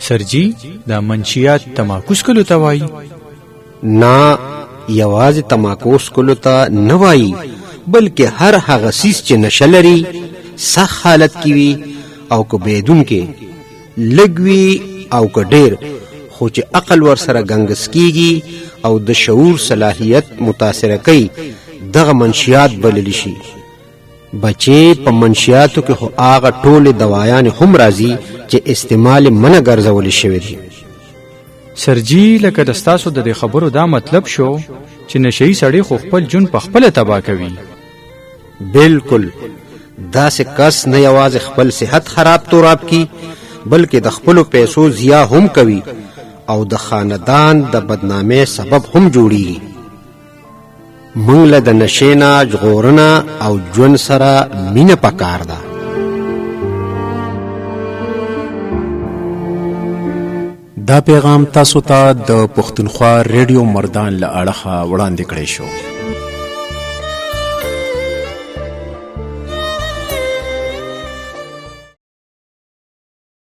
سرجی دا منشیات تماکوس کلو ته وایي؟ نه یوازې تماکوس کلو ته نه وایي، بلکې هر هغه څیز چې نشه لري، سخت حالت کې وي او که بیدون کې لږ وي او که ډېر، خو چې عقل ورسره ګنګس کیږي او د شعور صلاحیت متاثره کوي، دغه منشیات بللی شي. بچې په منشیاتو کې خو هغه ټولې دوایانې هم راځي چې استعمال منع ګرځولې شوي دي. سرجی لکه د ستاسو د دې خبرو دا مطلب شو چې نشئی سړی خو خپل جون په خپله تباه کوي. بالکل، داسې کس نه یوازې خپل صحت خراب توراب کی، بلکې د خپلو پیسو ضیاع هم کوي او د خاندان د بدنامۍ سبب هم جوړیږي. موږ له د نشې نه ژغورنه او ژوند سره مینه پکار ده. دا پیغام تاسو ته د پښتونخوا ریډیو مردان له اړخه وړاندې کړی شو.